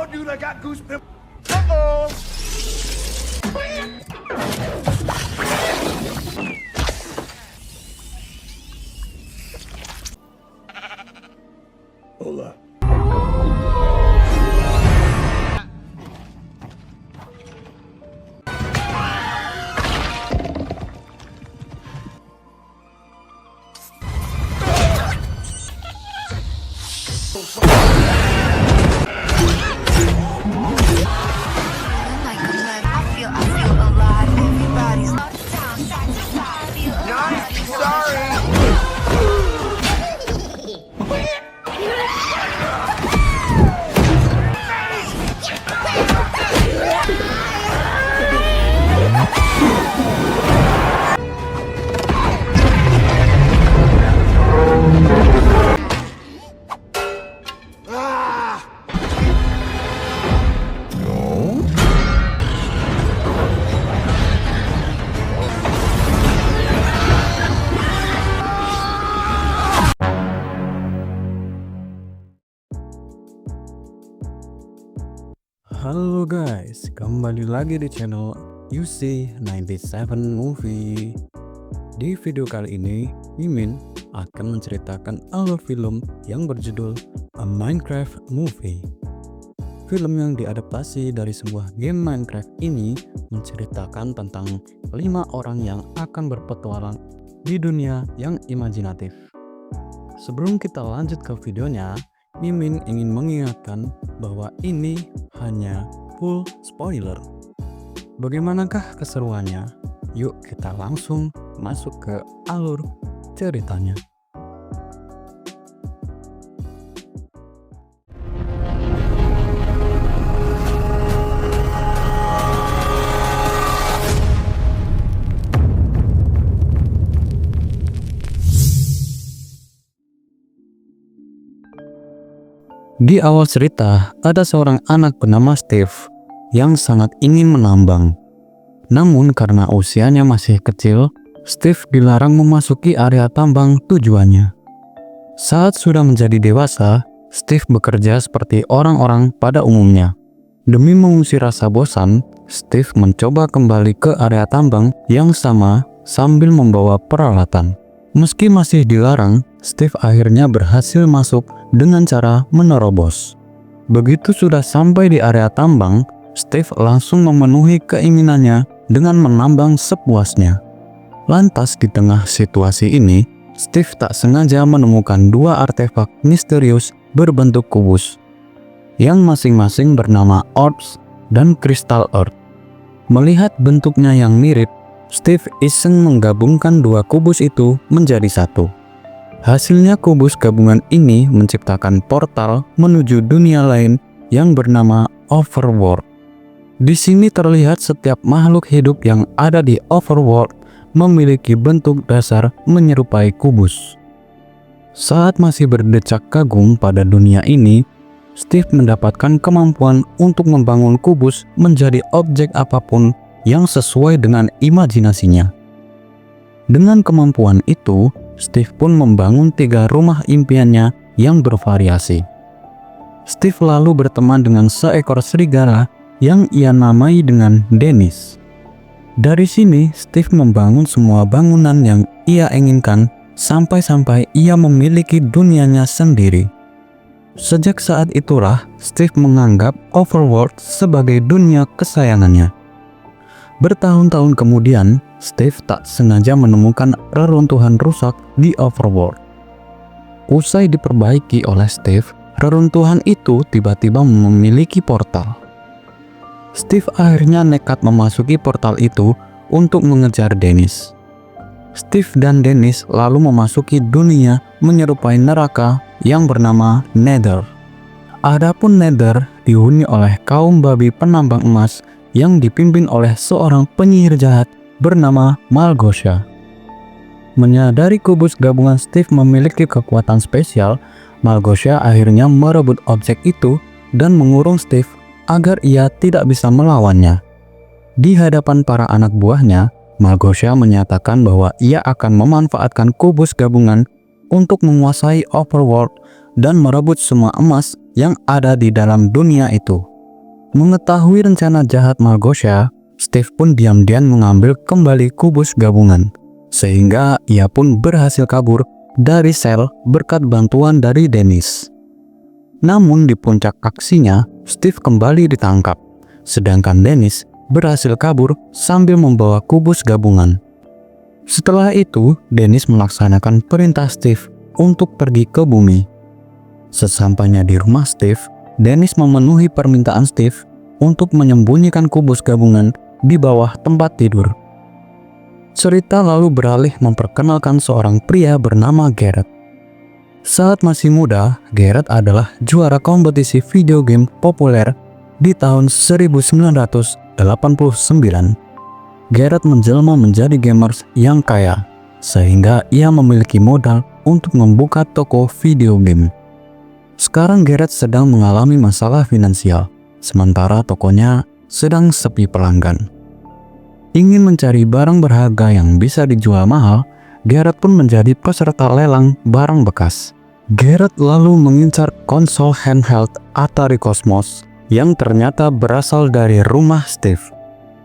Oh, dude, I got goosebumps. Uh-oh. Hola. Halo guys, kembali lagi di channel UC97 Movie. Di video kali ini, Mimin akan menceritakan alur film yang berjudul A Minecraft Movie. Film yang diadaptasi dari sebuah game Minecraft ini menceritakan tentang 5 orang yang akan berpetualang di dunia yang imajinatif. Sebelum kita lanjut ke videonya, Mimin ingin mengingatkan bahwa ini hanya full spoiler. Bagaimanakah keseruannya? Yuk kita langsung masuk ke alur ceritanya. Di awal cerita, ada seorang anak bernama Steve yang sangat ingin menambang. Namun karena usianya masih kecil, Steve dilarang memasuki area tambang tujuannya. Saat sudah menjadi dewasa, Steve bekerja seperti orang-orang pada umumnya. Demi mengusir rasa bosan, Steve mencoba kembali ke area tambang yang sama sambil membawa peralatan. Meski masih dilarang, Steve akhirnya berhasil masuk dengan cara menerobos. Begitu sudah sampai di area tambang, Steve langsung memenuhi keinginannya dengan menambang sepuasnya. Lantas di tengah situasi ini, Steve tak sengaja menemukan 2 artefak misterius berbentuk kubus, yang masing-masing bernama Orbs dan Crystal Earth. Melihat bentuknya yang mirip, Steve iseng menggabungkan 2 kubus itu menjadi satu. Hasilnya kubus gabungan ini menciptakan portal menuju dunia lain yang bernama Overworld. Di sini terlihat setiap makhluk hidup yang ada di Overworld memiliki bentuk dasar menyerupai kubus. Saat masih berdecak kagum pada dunia ini, Steve mendapatkan kemampuan untuk membangun kubus menjadi objek apapun yang sesuai dengan imajinasinya. Dengan kemampuan itu, Steve pun membangun 3 rumah impiannya yang bervariasi. Steve lalu berteman dengan seekor serigala yang ia namai dengan Dennis. Dari sini, Steve membangun semua bangunan yang ia inginkan sampai-sampai ia memiliki dunianya sendiri. Sejak saat itulah, Steve menganggap Overworld sebagai dunia kesayangannya. Bertahun-tahun kemudian, Steve tak sengaja menemukan reruntuhan rusak di Overworld. Usai diperbaiki oleh Steve, reruntuhan itu tiba-tiba memiliki portal. Steve akhirnya nekat memasuki portal itu untuk mengejar Dennis. Steve dan Dennis lalu memasuki dunia menyerupai neraka yang bernama Nether. Adapun Nether dihuni oleh kaum babi penambang emas yang dipimpin oleh seorang penyihir jahat bernama Malgosha. Menyadari kubus gabungan Steve memiliki kekuatan spesial, Malgosha akhirnya merebut objek itu dan mengurung Steve agar ia tidak bisa melawannya. Di hadapan para anak buahnya, Malgosha menyatakan bahwa ia akan memanfaatkan kubus gabungan untuk menguasai Overworld dan merebut semua emas yang ada di dalam dunia itu. Mengetahui rencana jahat Malgosha, Steve pun diam-diam mengambil kembali kubus gabungan, sehingga ia pun berhasil kabur dari sel berkat bantuan dari Dennis. Namun di puncak aksinya, Steve kembali ditangkap, sedangkan Dennis berhasil kabur sambil membawa kubus gabungan. Setelah itu, Dennis melaksanakan perintah Steve untuk pergi ke bumi. Sesampainya di rumah Steve, Dennis memenuhi permintaan Steve untuk menyembunyikan kubus gabungan di bawah tempat tidur. Cerita lalu beralih memperkenalkan seorang pria bernama Garrett. Saat masih muda, Garrett adalah juara kompetisi video game populer di tahun 1989. Garrett menjelma menjadi gamers yang kaya, sehingga ia memiliki modal untuk membuka toko video game. Sekarang Garrett sedang mengalami masalah finansial, sementara tokonya sedang sepi pelanggan. Ingin mencari barang berharga yang bisa dijual mahal, Garrett pun menjadi peserta lelang barang bekas. Garrett lalu mengincar konsol handheld Atari Cosmos yang ternyata berasal dari rumah Steve.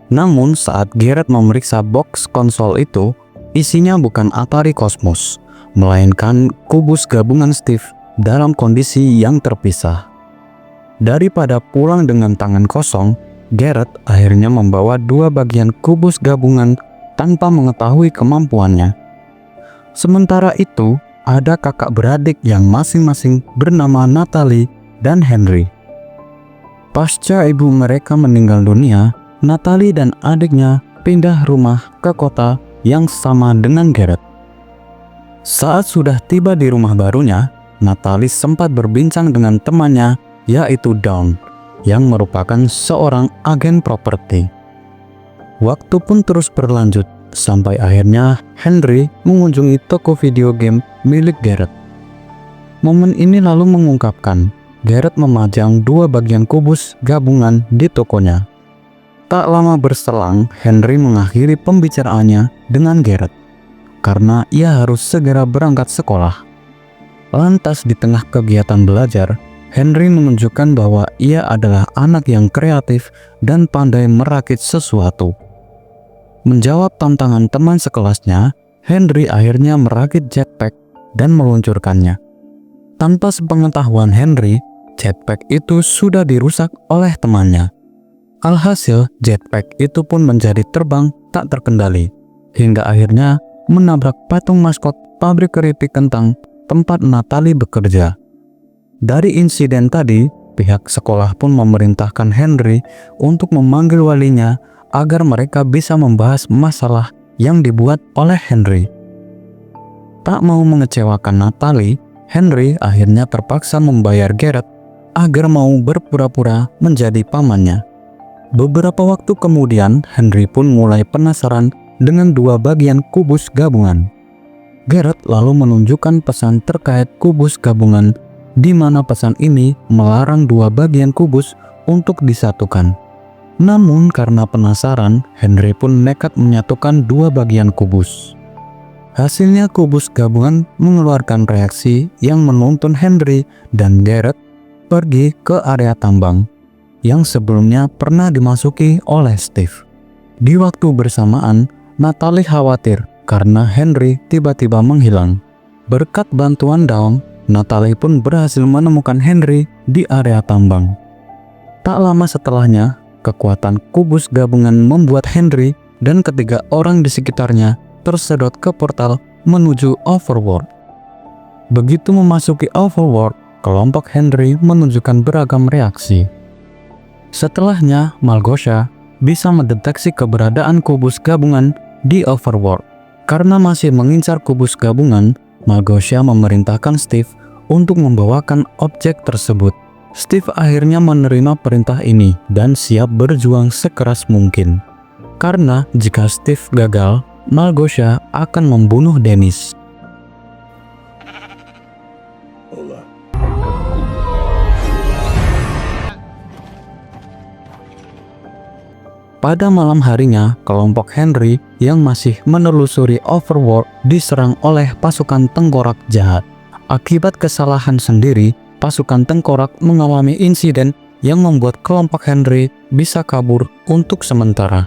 Namun saat Garrett memeriksa box konsol itu, isinya bukan Atari Cosmos, melainkan kubus gabungan Steve dalam kondisi yang terpisah. Daripada pulang dengan tangan kosong, Garrett akhirnya membawa dua bagian kubus gabungan tanpa mengetahui kemampuannya. Sementara itu, ada kakak beradik yang masing-masing bernama Natalie dan Henry. Pasca ibu mereka meninggal dunia, Natalie dan adiknya pindah rumah ke kota yang sama dengan Garrett. Saat sudah tiba di rumah barunya, Natalie sempat berbincang dengan temannya, yaitu Dawn, yang merupakan seorang agen properti. Waktu pun terus berlanjut, sampai akhirnya Henry mengunjungi toko video game milik Garrett. Momen ini lalu mengungkapkan Garrett memajang dua bagian kubus gabungan di tokonya. Tak lama berselang, Henry mengakhiri pembicaraannya dengan Garrett, karena ia harus segera berangkat sekolah. Lantas di tengah kegiatan belajar, Henry menunjukkan bahwa ia adalah anak yang kreatif dan pandai merakit sesuatu. Menjawab tantangan teman sekelasnya, Henry akhirnya merakit jetpack dan meluncurkannya. Tanpa sepengetahuan Henry, jetpack itu sudah dirusak oleh temannya. Alhasil, jetpack itu pun menjadi terbang tak terkendali, hingga akhirnya menabrak patung maskot pabrik keripik kentang tempat Natalie bekerja. Dari insiden tadi, pihak sekolah pun memerintahkan Henry untuk memanggil walinya agar mereka bisa membahas masalah yang dibuat oleh Henry. Tak mau mengecewakan Natalie, Henry akhirnya terpaksa membayar Garrett agar mau berpura-pura menjadi pamannya. Beberapa waktu kemudian, Henry pun mulai penasaran dengan dua bagian kubus gabungan. Garrett lalu menunjukkan pesan terkait kubus gabungan, di mana pesan ini melarang dua bagian kubus untuk disatukan. Namun karena penasaran, Henry pun nekat menyatukan dua bagian kubus. Hasilnya kubus gabungan mengeluarkan reaksi yang menuntun Henry dan Garrett pergi ke area tambang yang sebelumnya pernah dimasuki oleh Steve. Di waktu bersamaan, Natalie khawatir karena Henry tiba-tiba menghilang. Berkat bantuan Dawn, Natalie pun berhasil menemukan Henry di area tambang. Tak lama setelahnya, kekuatan kubus gabungan membuat Henry dan ketiga orang di sekitarnya tersedot ke portal menuju Overworld. Begitu memasuki Overworld, kelompok Henry menunjukkan beragam reaksi. Setelahnya, Malgosha bisa mendeteksi keberadaan kubus gabungan di Overworld. Karena masih mengincar kubus gabungan, Malgosha memerintahkan Steve untuk membawakan objek tersebut. Steve akhirnya menerima perintah ini dan siap berjuang sekeras mungkin. Karena jika Steve gagal, Malgosha akan membunuh Dennis. Pada malam harinya, kelompok Henry yang masih menelusuri Overworld diserang oleh pasukan tengkorak jahat. Akibat kesalahan sendiri, pasukan tengkorak mengalami insiden yang membuat kelompok Henry bisa kabur untuk sementara.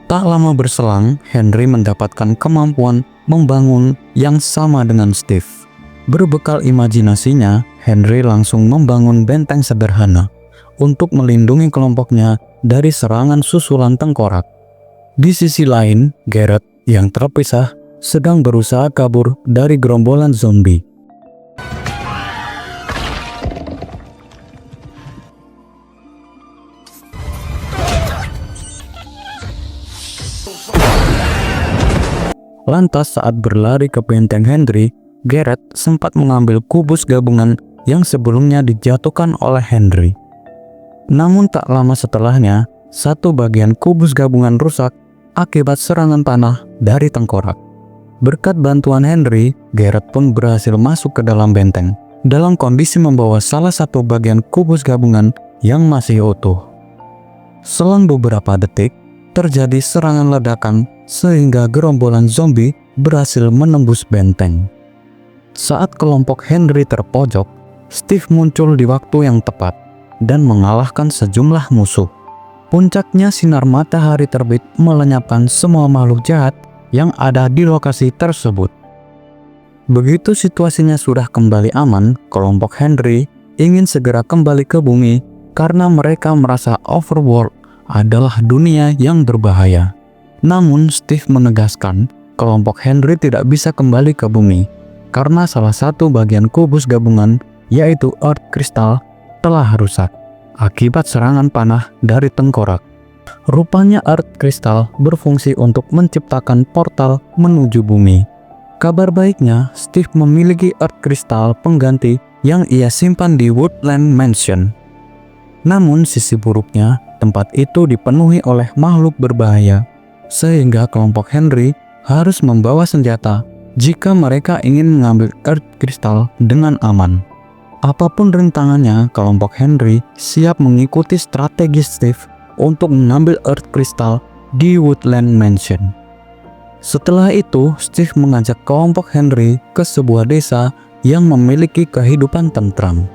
Tak lama berselang, Henry mendapatkan kemampuan membangun yang sama dengan Steve. Berbekal imajinasinya, Henry langsung membangun benteng sederhana untuk melindungi kelompoknya dari serangan susulan tengkorak. Di sisi lain, Garrett yang terpisah sedang berusaha kabur dari gerombolan zombie. Lantas saat berlari ke benteng Henry, Garrett sempat mengambil kubus gabungan yang sebelumnya dijatuhkan oleh Henry. Namun tak lama setelahnya, satu bagian kubus gabungan rusak akibat serangan panah dari tengkorak. Berkat bantuan Henry, Garrett pun berhasil masuk ke dalam benteng dalam kondisi membawa salah satu bagian kubus gabungan yang masih utuh. Selang beberapa detik, terjadi serangan ledakan sehingga gerombolan zombie berhasil menembus benteng. Saat kelompok Henry terpojok, Steve muncul di waktu yang tepat dan mengalahkan sejumlah musuh. Puncaknya sinar matahari terbit melenyapkan semua makhluk jahat yang ada di lokasi tersebut. Begitu situasinya sudah kembali aman, kelompok Henry ingin segera kembali ke bumi karena mereka merasa overworld adalah dunia yang berbahaya. Namun Steve menegaskan kelompok Henry tidak bisa kembali ke bumi karena salah satu bagian kubus gabungan, yaitu Earth Crystal, telah rusak akibat serangan panah dari tengkorak. Rupanya Earth Crystal berfungsi untuk menciptakan portal menuju bumi. Kabar baiknya, Steve memiliki Earth Crystal pengganti yang ia simpan di Woodland Mansion. Namun sisi buruknya, tempat itu dipenuhi oleh makhluk berbahaya, sehingga kelompok Henry harus membawa senjata jika mereka ingin mengambil Earth Crystal dengan aman. Apapun rintangannya, kelompok Henry siap mengikuti strategi Steve untuk mengambil Earth Crystal di Woodland Mansion. Setelah itu, Steve mengajak kelompok Henry ke sebuah desa yang memiliki kehidupan tentram.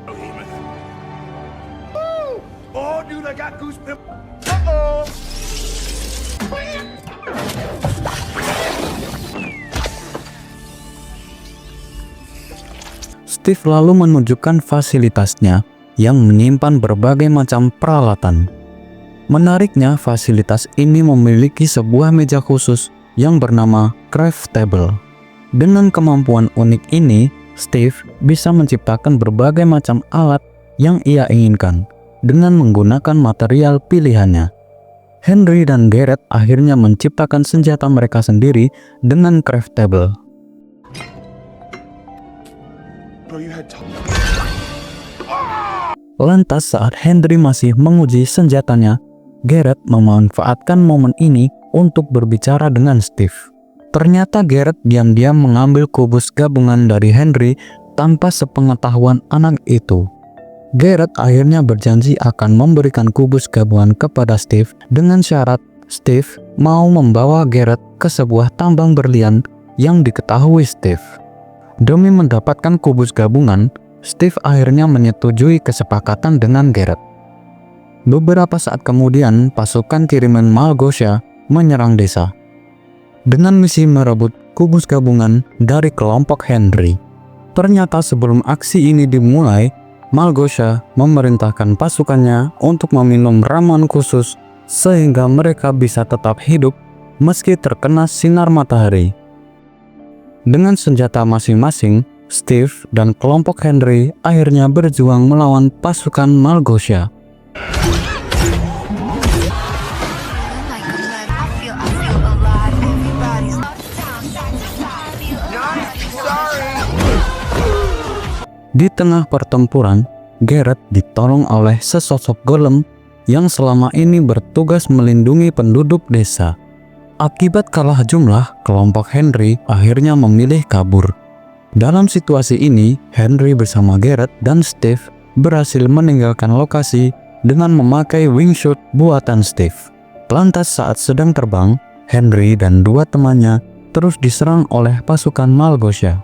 Oh, dude, I got goosebumps. Uh-oh. Steve lalu menunjukkan fasilitasnya yang menyimpan berbagai macam peralatan. Menariknya, fasilitas ini memiliki sebuah meja khusus yang bernama Craft Table. Dengan kemampuan unik ini, Steve bisa menciptakan berbagai macam alat yang ia inginkan dengan menggunakan material pilihannya. Henry dan Garrett akhirnya menciptakan senjata mereka sendiri dengan Craft Table. Lantas saat Henry masih menguji senjatanya, Garrett memanfaatkan momen ini untuk berbicara dengan Steve. Ternyata Garrett diam-diam mengambil kubus gabungan dari Henry tanpa sepengetahuan anak itu. Garrett akhirnya berjanji akan memberikan kubus gabungan kepada Steve dengan syarat Steve mau membawa Garrett ke sebuah tambang berlian yang diketahui Steve. Demi mendapatkan kubus gabungan, Steve akhirnya menyetujui kesepakatan dengan Garrett. Beberapa saat kemudian, pasukan kiriman Malgosha menyerang desa dengan misi merebut kubus gabungan dari kelompok Henry. Ternyata sebelum aksi ini dimulai, Malgosha memerintahkan pasukannya untuk meminum ramuan khusus sehingga mereka bisa tetap hidup meski terkena sinar matahari. Dengan senjata masing-masing, Steve dan kelompok Henry akhirnya berjuang melawan pasukan Malgosha. Di tengah pertempuran, Garrett ditolong oleh sesosok golem yang selama ini bertugas melindungi penduduk desa. Akibat kalah jumlah, kelompok Henry akhirnya memilih kabur. Dalam situasi ini, Henry bersama Garrett dan Steve berhasil meninggalkan lokasi dengan memakai wingsuit buatan Steve. Lantas saat sedang terbang, Henry dan dua temannya terus diserang oleh pasukan Malgosha.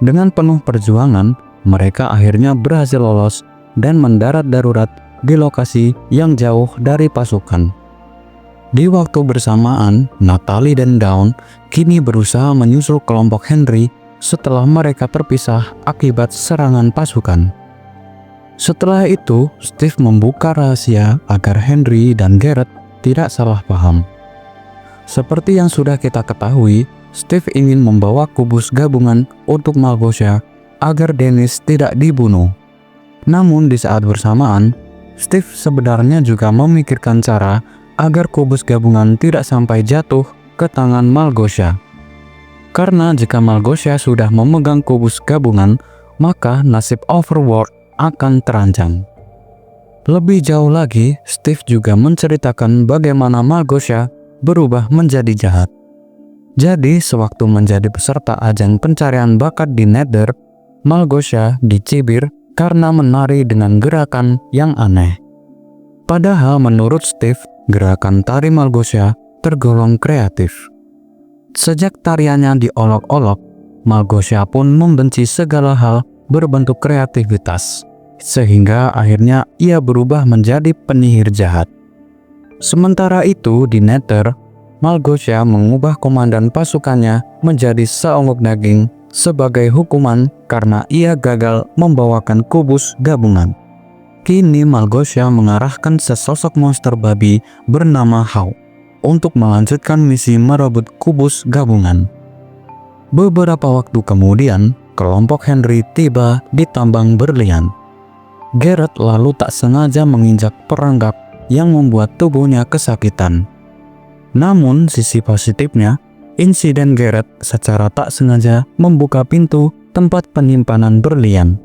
Dengan penuh perjuangan, mereka akhirnya berhasil lolos dan mendarat darurat di lokasi yang jauh dari pasukan. Di waktu bersamaan, Natalie dan Dawn kini berusaha menyusul kelompok Henry setelah mereka terpisah akibat serangan pasukan. Setelah itu, Steve membuka rahasia agar Henry dan Garrett tidak salah paham. Seperti yang sudah kita ketahui, Steve ingin membawa kubus gabungan untuk Malgosha agar Dennis tidak dibunuh. Namun di saat bersamaan, Steve sebenarnya juga memikirkan cara agar kubus gabungan tidak sampai jatuh ke tangan Malgosha. Karena jika Malgosha sudah memegang kubus gabungan, maka nasib Overworld akan terancam. Lebih jauh lagi, Steve juga menceritakan bagaimana Malgosha berubah menjadi jahat. Jadi, sewaktu menjadi peserta ajang pencarian bakat di Nether, Malgosha dicibir karena menari dengan gerakan yang aneh. Padahal menurut Steve, gerakan tari Malgosha tergolong kreatif. Sejak tariannya diolok-olok, Malgosha pun membenci segala hal berbentuk kreativitas, sehingga akhirnya ia berubah menjadi penyihir jahat. Sementara itu di Nether, Malgosha mengubah komandan pasukannya menjadi seonggok daging sebagai hukuman karena ia gagal membawakan kubus gabungan. Kini Malgosha mengarahkan sesosok monster babi bernama Hawk untuk melanjutkan misi merebut kubus gabungan. Beberapa waktu kemudian, kelompok Henry tiba di tambang berlian. Garrett lalu tak sengaja menginjak perangkap yang membuat tubuhnya kesakitan. Namun sisi positifnya, insiden Garrett secara tak sengaja membuka pintu tempat penyimpanan berlian.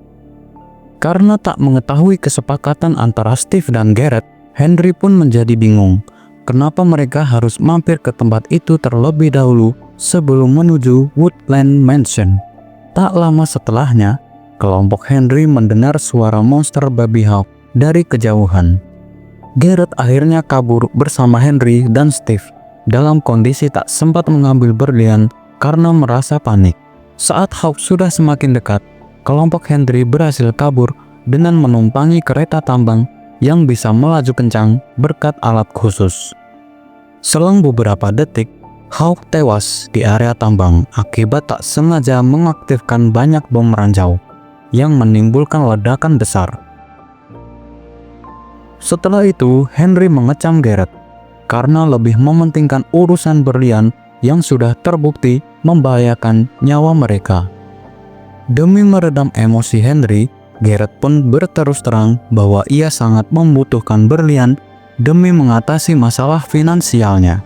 Karena tak mengetahui kesepakatan antara Steve dan Garrett, Henry pun menjadi bingung kenapa mereka harus mampir ke tempat itu terlebih dahulu sebelum menuju Woodland Mansion. Tak lama setelahnya, kelompok Henry mendengar suara monster babi Hawk dari kejauhan. Garrett akhirnya kabur bersama Henry dan Steve dalam kondisi tak sempat mengambil berlian karena merasa panik. Saat Hawk sudah semakin dekat, kelompok Henry berhasil kabur dengan menumpangi kereta tambang yang bisa melaju kencang berkat alat khusus. Selang beberapa detik, Hawk tewas di area tambang akibat tak sengaja mengaktifkan banyak bom ranjau yang menimbulkan ledakan besar. Setelah itu, Henry mengecam Garrett karena lebih mementingkan urusan berlian yang sudah terbukti membahayakan nyawa mereka. Demi meredam emosi Henry, Garrett pun berterus terang bahwa ia sangat membutuhkan berlian demi mengatasi masalah finansialnya.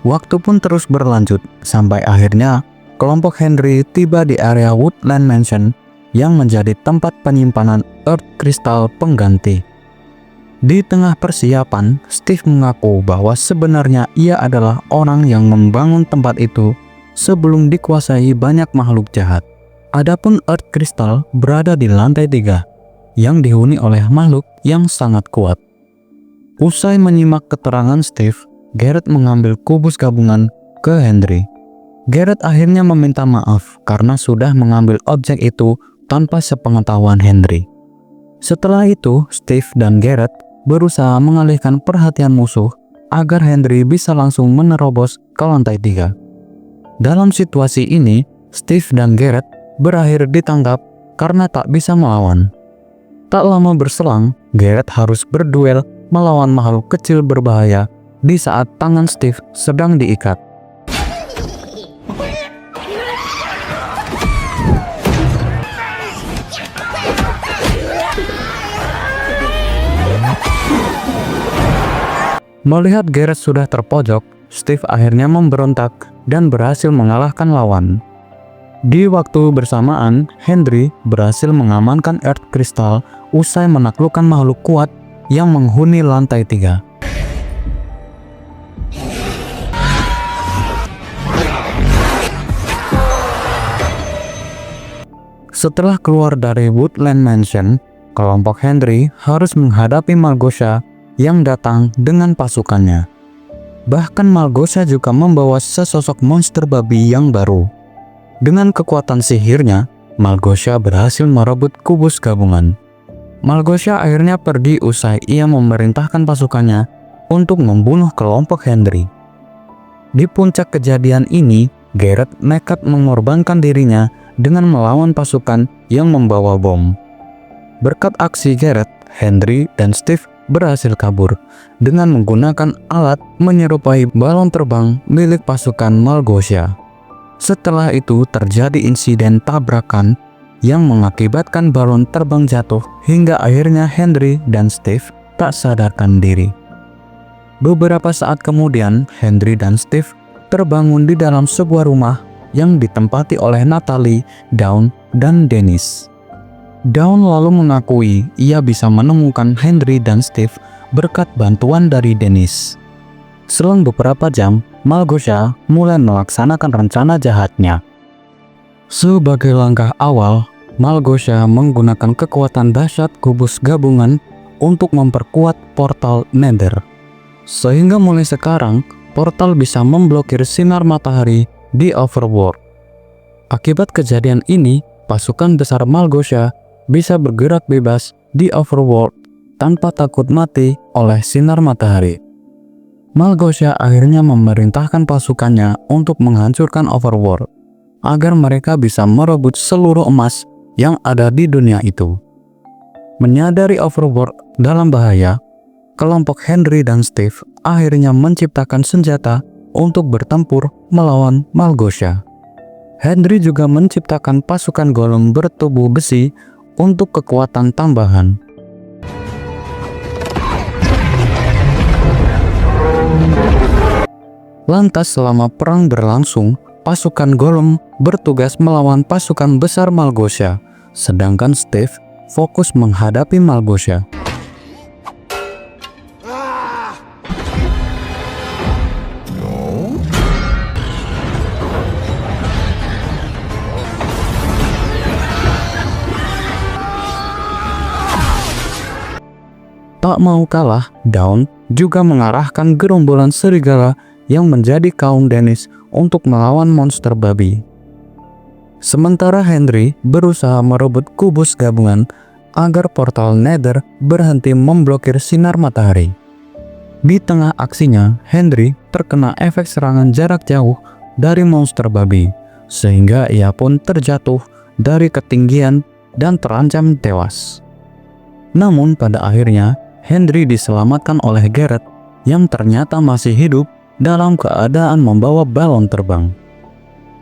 Waktu pun terus berlanjut sampai akhirnya kelompok Henry tiba di area Woodland Mansion yang menjadi tempat penyimpanan Earth Crystal pengganti. Di tengah persiapan, Steve mengaku bahwa sebenarnya ia adalah orang yang membangun tempat itu sebelum dikuasai banyak makhluk jahat. Adapun Earth Crystal berada di lantai 3 yang dihuni oleh makhluk yang sangat kuat. Usai menyimak keterangan Steve, Garrett mengambil kubus gabungan ke Henry. Garrett akhirnya meminta maaf karena sudah mengambil objek itu tanpa sepengetahuan Henry. Setelah itu, Steve dan Garrett berusaha mengalihkan perhatian musuh agar Henry bisa langsung menerobos ke lantai 3. Dalam situasi ini, Steve dan Garrett berakhir ditangkap karena tak bisa melawan. Tak lama berselang, Garrett harus berduel melawan makhluk kecil berbahaya di saat tangan Steve sedang diikat. Melihat Garrett sudah terpojok, Steve akhirnya memberontak dan berhasil mengalahkan lawan. Di waktu bersamaan, Henry berhasil mengamankan Earth Crystal usai menaklukkan makhluk kuat yang menghuni lantai 3. Setelah keluar dari Woodland Mansion, kelompok Henry harus menghadapi Malgosha yang datang dengan pasukannya. Bahkan Malgosha juga membawa sesosok monster babi yang baru. Dengan kekuatan sihirnya, Malgosha berhasil merebut kubus gabungan. Malgosia akhirnya pergi usai ia memerintahkan pasukannya untuk membunuh kelompok Henry. Di puncak kejadian ini, Garrett nekat mengorbankan dirinya dengan melawan pasukan yang membawa bom. Berkat aksi Garrett, Henry dan Steve berhasil kabur dengan menggunakan alat menyerupai balon terbang milik pasukan Malgosia. Setelah itu terjadi insiden tabrakan yang mengakibatkan balon terbang jatuh hingga akhirnya Henry dan Steve tak sadarkan diri. Beberapa saat kemudian, Henry dan Steve terbangun di dalam sebuah rumah yang ditempati oleh Natalie, Dawn, dan Dennis. Dawn lalu mengakui ia bisa menemukan Henry dan Steve berkat bantuan dari Dennis. Selang beberapa jam, Malgosia mulai melaksanakan rencana jahatnya. Sebagai langkah awal, Malgosia menggunakan kekuatan dahsyat kubus gabungan untuk memperkuat portal Nether. Sehingga mulai sekarang, portal bisa memblokir sinar matahari di Overworld. Akibat kejadian ini, pasukan besar Malgosia bisa bergerak bebas di Overworld tanpa takut mati oleh sinar matahari. Malgosia akhirnya memerintahkan pasukannya untuk menghancurkan Overworld agar mereka bisa merebut seluruh emas yang ada di dunia itu. Menyadari Overworld dalam bahaya, kelompok Henry dan Steve akhirnya menciptakan senjata untuk bertempur melawan Malgosia. Henry juga menciptakan pasukan golem bertubuh besi untuk kekuatan tambahan. Lantas selama perang berlangsung, pasukan golem bertugas melawan pasukan besar Malgosia, sedangkan Steve fokus menghadapi Malgosia. Tak mau kalah, Dawn juga mengarahkan gerombolan serigala yang menjadi kaum Dennis untuk melawan monster babi. Sementara Henry berusaha merebut kubus gabungan agar portal Nether berhenti memblokir sinar matahari. Di tengah aksinya, Henry terkena efek serangan jarak jauh dari monster babi, sehingga ia pun terjatuh dari ketinggian dan terancam tewas. Namun pada akhirnya, Henry diselamatkan oleh Garrett yang ternyata masih hidup dalam keadaan membawa balon terbang.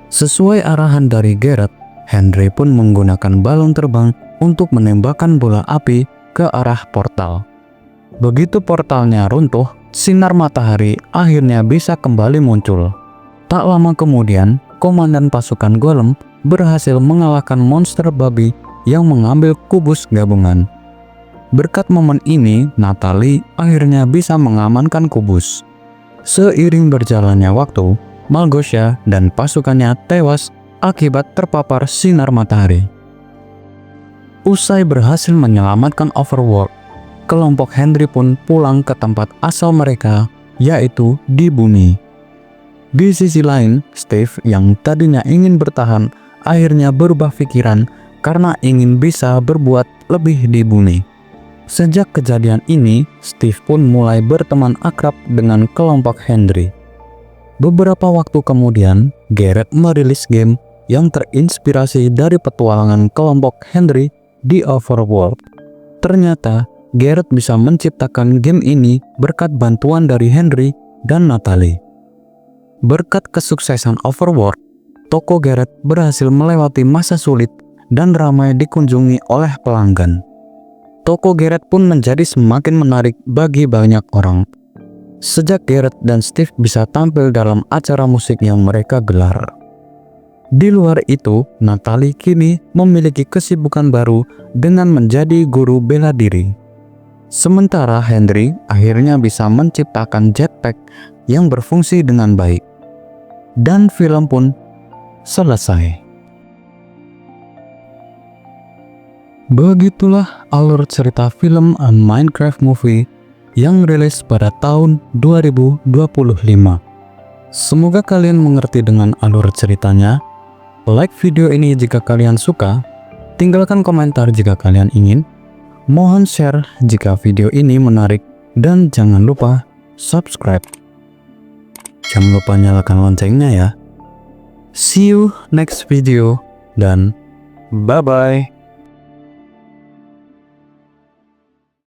Sesuai arahan dari Garrett, Henry pun menggunakan balon terbang untuk menembakkan bola api ke arah portal. Begitu portalnya runtuh, sinar matahari akhirnya bisa kembali muncul. Tak lama kemudian, komandan pasukan golem berhasil mengalahkan monster babi yang mengambil kubus gabungan. Berkat momen ini, Natalie akhirnya bisa mengamankan kubus. Seiring berjalannya waktu, Malgosia dan pasukannya tewas akibat terpapar sinar matahari. Usai berhasil menyelamatkan Overworld, kelompok Henry pun pulang ke tempat asal mereka, yaitu di bumi. Di sisi lain, Steve yang tadinya ingin bertahan, akhirnya berubah pikiran karena ingin bisa berbuat lebih di bumi. Sejak kejadian ini, Steve pun mulai berteman akrab dengan kelompok Henry. Beberapa waktu kemudian, Garrett merilis game yang terinspirasi dari petualangan kelompok Henry di Overworld. Ternyata, Garrett bisa menciptakan game ini berkat bantuan dari Henry dan Natalie. Berkat kesuksesan Overworld, toko Garrett berhasil melewati masa sulit dan ramai dikunjungi oleh pelanggan. Toko Garrett pun menjadi semakin menarik bagi banyak orang. Sejak Garrett dan Steve bisa tampil dalam acara musik yang mereka gelar. Di luar itu, Natalie kini memiliki kesibukan baru dengan menjadi guru bela diri. Sementara Henry akhirnya bisa menciptakan jetpack yang berfungsi dengan baik. Dan film pun selesai. Begitulah alur cerita film A Minecraft Movie yang rilis pada tahun 2025. Semoga kalian mengerti dengan alur ceritanya. Like video ini jika kalian suka, tinggalkan komentar jika kalian ingin. Mohon share jika video ini menarik dan jangan lupa subscribe. Jangan lupa nyalakan loncengnya ya. See you next video dan bye-bye.